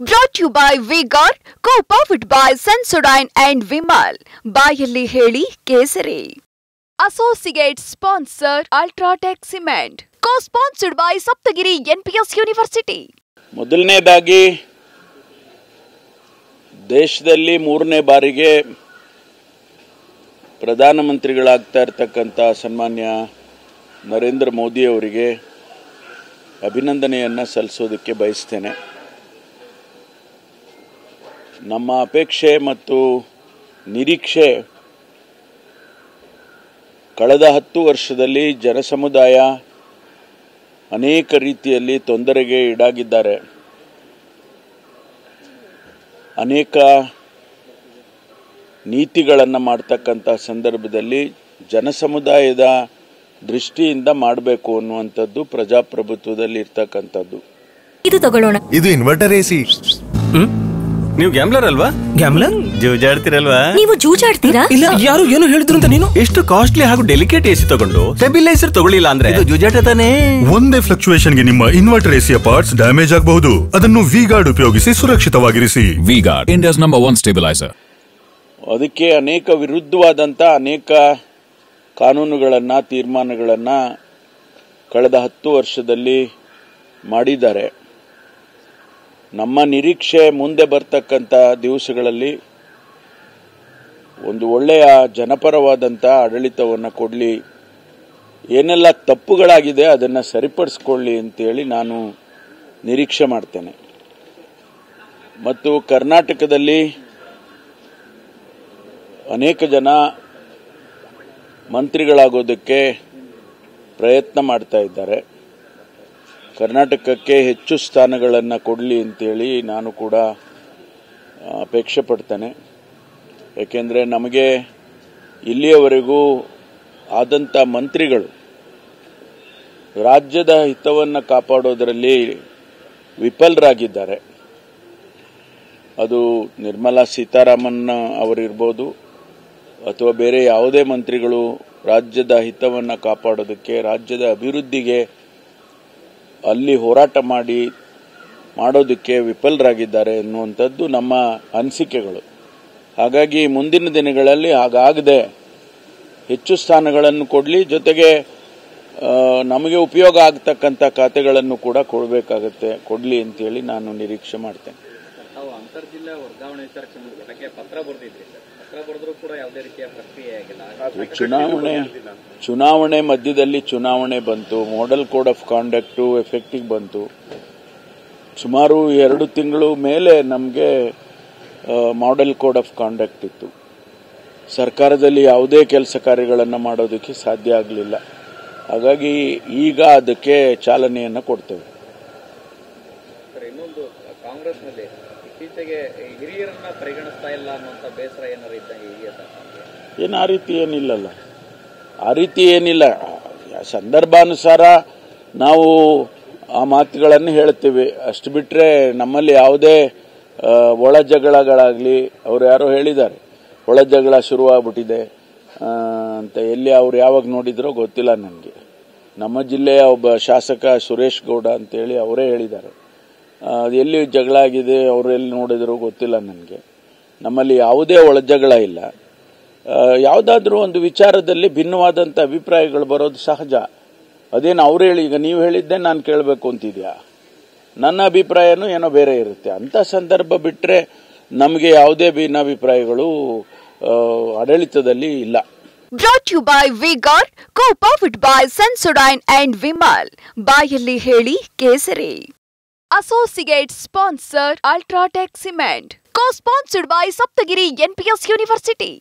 Brought to you by Vigor, co-powered by Sensodyne and Vimal. ಬಾಯಲ್ಲಿ ಹೇಳಿ ಕೇಸರಿ. Associate sponsor Ultratech Cement. Co-sponsored by Saptagiri NPS University. ಮೊದಲನೇದಾಗಿ ದೇಶದಲ್ಲಿ ಮೂರನೇ ಬಾರಿಗೆ ಪ್ರಧಾನಮಂತ್ರಿಗಳಾಗ್ತಾ ಇರತಕ್ಕಂತ ಸನ್ಮಾನ್ಯ ನರೇಂದ್ರ ಮೋದಿ ಅವರಿಗೆ ಅಭಿನಂದನೆಯನ್ನು ಸಲ್ಲಿಸೋದಕ್ಕೆ ಬಯಸ್ತೇನೆ. ನಮ್ಮ ಅಪೇಕ್ಷೆ ಮತ್ತು ನಿರೀಕ್ಷೆ ಕಳೆದ 10 ವರ್ಷದಲ್ಲಿ ಜನಸಮುದಾಯ ಅನೇಕ ರೀತಿಯಲ್ಲಿ ತೊಂದರೆಗೆ ಈಡಾಗಿದ್ದಾರೆ. ಅನೇಕ ನೀತಿಗಳನ್ನು ಮಾಡತಕ್ಕಂಥ ಸಂದರ್ಭದಲ್ಲಿ ಜನಸಮುದಾಯದ ದೃಷ್ಟಿಯಿಂದ ಮಾಡಬೇಕು ಅನ್ನುವಂಥದ್ದು ಪ್ರಜಾಪ್ರಭುತ್ವದಲ್ಲಿ ಇರ್ತಕ್ಕಂಥದ್ದು. ಇದು ತಗೊಳ್ಳೋಣ. ಇದು ಇನ್ವರ್ಟರ್ ಎಸಿ. ನೀವು ಗ್ಯಾಮ್ಲರ್ ಅಲ್ವಾ? ಗ್ಯಾಮ್ಲರ್ ಜೂಜಾಡ್ತಿರಲ್ವಾ? ನೀವು ಜೂಜಾಡ್ತೀರಾ? ಇಲ್ಲ, ಯಾರು ಏನು ಹೇಳಿದ್ರು ಅಂತ ನೀನು ಎಷ್ಟು ಕಾಸ್ಟ್ಲಿ ಹಾಗೂ ಡೆಲಿಕೇಟ್ ಎಸಿ ತಗೊಂಡು ಸ್ಟೆಬಿಲೈಸರ್ ತಗೊಳ್ಳಿಲ್ಲ ಅಂದ್ರೆ ಇದು ಜೂಜಾಟ ತಾನೇ. ಒಂದೇ ಫ್ಲಕ್ಚುಯೇಷನ್ ಗೆ ನಿಮ್ಮ ಇನ್ವರ್ಟರ್ ಎಸಿಯ ಪಾರ್ಟ್ಸ್ ಡ್ಯಾಮೇಜ್ ಆಗಬಹುದು. ಅದನ್ನು ವಿಗಾರ್ಡ್ ಉಪಯೋಗಿಸಿ ಸುರಕ್ಷಿತವಾಗಿರಿಸಿ. V-Guard, India's number 1 stabiliser. ಅದಕ್ಕೆ ಅನೇಕ ವಿರುದ್ಧವಾದಂತ ಅನೇಕ ಕಾನೂನುಗಳನ್ನ ತೀರ್ಮಾನಗಳನ್ನ ಕಳೆದ 10 ವರ್ಷದಲ್ಲಿ ಮಾಡಿದ್ದಾರೆ. ನಮ್ಮ ನಿರೀಕ್ಷೆ ಮುಂದೆ ಬರ್ತಕ್ಕಂಥ ದಿವಸಗಳಲ್ಲಿ ಒಂದು ಒಳ್ಳೆಯ ಜನಪರವಾದಂಥ ಆಡಳಿತವನ್ನು ಕೊಡಲಿ, ಏನೆಲ್ಲ ತಪ್ಪುಗಳಾಗಿದೆ ಅದನ್ನು ಸರಿಪಡಿಸ್ಕೊಳ್ಳಿ ಅಂತೇಳಿ ನಾನು ನಿರೀಕ್ಷೆ ಮಾಡ್ತೇನೆ. ಮತ್ತು ಕರ್ನಾಟಕದಲ್ಲಿ ಅನೇಕ ಜನ ಮಂತ್ರಿಗಳಾಗೋದಕ್ಕೆ ಪ್ರಯತ್ನ ಮಾಡ್ತಾ ಇದ್ದಾರೆ. ಕರ್ನಾಟಕಕ್ಕೆ ಹೆಚ್ಚು ಸ್ಥಾನಗಳನ್ನು ಕೊಡಲಿ ಅಂತೇಳಿ ನಾನು ಕೂಡ ಅಪೇಕ್ಷೆ ಪಡ್ತೇನೆ. ಏಕೆಂದರೆ ನಮಗೆ ಇಲ್ಲಿಯವರೆಗೂ ಆದಂಥ ಮಂತ್ರಿಗಳು ರಾಜ್ಯದ ಹಿತವನ್ನು ಕಾಪಾಡೋದರಲ್ಲಿ ವಿಫಲರಾಗಿದ್ದಾರೆ. ಅದು ನಿರ್ಮಲಾ ಸೀತಾರಾಮನ್ ಅವರಿರ್ಬೋದು ಅಥವಾ ಬೇರೆ ಯಾವುದೇ ಮಂತ್ರಿಗಳು ರಾಜ್ಯದ ಹಿತವನ್ನು ಕಾಪಾಡೋದಕ್ಕೆ, ರಾಜ್ಯದ ಅಭಿವೃದ್ಧಿಗೆ ಅಲ್ಲಿ ಹೋರಾಟ ಮಾಡೋದಕ್ಕೆ ವಿಫಲರಾಗಿದ್ದಾರೆ ಎನ್ನುವಂಥದ್ದು ನಮ್ಮ ಅನಿಸಿಕೆಗಳು. ಹಾಗಾಗಿ ಮುಂದಿನ ದಿನಗಳಲ್ಲಿ ಹಾಗಾಗದೆ ಹೆಚ್ಚು ಸ್ಥಾನಗಳನ್ನು ಕೊಡಲಿ, ಜೊತೆಗೆ ನಮಗೆ ಉಪಯೋಗ ಆಗ್ತಕ್ಕಂಥ ಖಾತೆಗಳನ್ನು ಕೂಡ ಕೊಡಲಿ ಅಂತೇಳಿ ನಾನು ನಿರೀಕ್ಷೆ ಮಾಡ್ತೇನೆ. ಅಂತರ್ಜಿಲ್ಲಾ ವರ್ಗಾವಣೆ ವಿಚಾರಕ್ಕೆ ಸಂಬಂಧಪಟ್ಟಕ್ಕೆ ಪತ್ರ ಬರೆದಿದ್ರಿ. ಪತ್ರ ಬರೆದರೂ ಕೂಡ ಯಾವುದೇ ರೀತಿಯ ಪ್ರಕ್ರಿಯೆ ಆಗಿಲ್ಲ. ಚುನಾವಣೆ ಮಧ್ಯದಲ್ಲಿ ಚುನಾವಣೆ ಬಂತು, ಮಾಡೆಲ್ ಕೋಡ್ ಆಫ್ ಕಾಂಡಕ್ಟ್ ಎಫೆಕ್ಟಿಗೆ ಬಂತು. ಸುಮಾರು 2 ತಿಂಗಳು ಮೇಲೆ ನಮಗೆ ಮಾಡೆಲ್ ಕೋಡ್ ಆಫ್ ಕಾಂಡಕ್ಟ್ ಇತ್ತು. ಸರ್ಕಾರದಲ್ಲಿ ಯಾವುದೇ ಕೆಲಸ ಕಾರ್ಯಗಳನ್ನು ಮಾಡೋದಕ್ಕೆ ಸಾಧ್ಯ ಆಗಲಿಲ್ಲ. ಹಾಗಾಗಿ ಈಗ ಅದಕ್ಕೆ ಚಾಲನೆಯನ್ನು ಕೊಡ್ತೇವೆ. ಇನ್ನೊಂದು, ಕಾಂಗ್ರೆಸ್ನಲ್ಲಿ ಇತ್ತೀಚೆಗೆ ಹಿರಿಯರನ್ನ ಪರಿಗಣಿಸ್ತಾ ಇಲ್ಲ ಅನ್ನುವಂಥ ಬೇಸರ ಏನಾರು ಇದ್ದಂಗೆ ಇದೆಯಾ? ಏನು ಆ ರೀತಿ ಏನಿಲ್ಲಲ್ಲ, ಆ ರೀತಿ ಏನಿಲ್ಲ. ಸಂದರ್ಭಾನುಸಾರ ನಾವು ಆ ಮಾತುಗಳನ್ನು ಹೇಳ್ತೀವಿ, ಅಷ್ಟು ಬಿಟ್ಟರೆ ನಮ್ಮಲ್ಲಿ ಯಾವುದೇ ಒಳ ಜಗಳಗಳಾಗಲಿ, ಅವ್ರು ಯಾರೋ ಹೇಳಿದ್ದಾರೆ ಒಳ ಜಗಳ ಶುರುವಾಗ್ಬಿಟ್ಟಿದೆ ಅಂತ. ಎಲ್ಲಿ ಅವ್ರು ಯಾವಾಗ ನೋಡಿದ್ರೋ ಗೊತ್ತಿಲ್ಲ ನನಗೆ. ನಮ್ಮ ಜಿಲ್ಲೆಯ ಒಬ್ಬ ಶಾಸಕ ಸುರೇಶ್ ಗೌಡ ಅಂತೇಳಿ ಅವರೇ ಹೇಳಿದ್ದಾರೆ. ಅದು ಎಲ್ಲಿ ಜಗಳ ಆಗಿದೆ, ಅವರು ಎಲ್ಲಿ ನೋಡಿದ್ರೋ ಗೊತ್ತಿಲ್ಲ ನನಗೆ. ನಮ್ಮಲ್ಲಿ ಯಾವುದೇ ಒಳ ಜಗಳ ಇಲ್ಲ. ಯಾವುದಾದ್ರೂ ಒಂದು ವಿಚಾರದಲ್ಲಿ ಭಿನ್ನವಾದಂಥ ಅಭಿಪ್ರಾಯಗಳು ಬರೋದು ಸಹಜ. ಅದೇನು ಅವ್ರು ಹೇಳಿ, ಈಗ ನೀವು ಹೇಳಿದ್ದೆ ನಾನು ಕೇಳಬೇಕು ಅಂತಿದ್ಯಾ? ನನ್ನ ಅಭಿಪ್ರಾಯನೂ ಏನೋ ಬೇರೆ ಇರುತ್ತೆ. ಅಂಥ ಸಂದರ್ಭ ಬಿಟ್ಟರೆ ನಮಗೆ ಯಾವುದೇ ಭಿನ್ನಾಭಿಪ್ರಾಯಗಳು ಆಡಳಿತದಲ್ಲಿ ಇಲ್ಲ. Brought to you by Vigor, co-powered by Sensodyne and Vimal. ಬಾಯಲ್ಲಿ ಹೇಳಿ ಕೇಸರಿ. Associate sponsor Ultratech Cement. Co-sponsored by Saptagiri NPS University.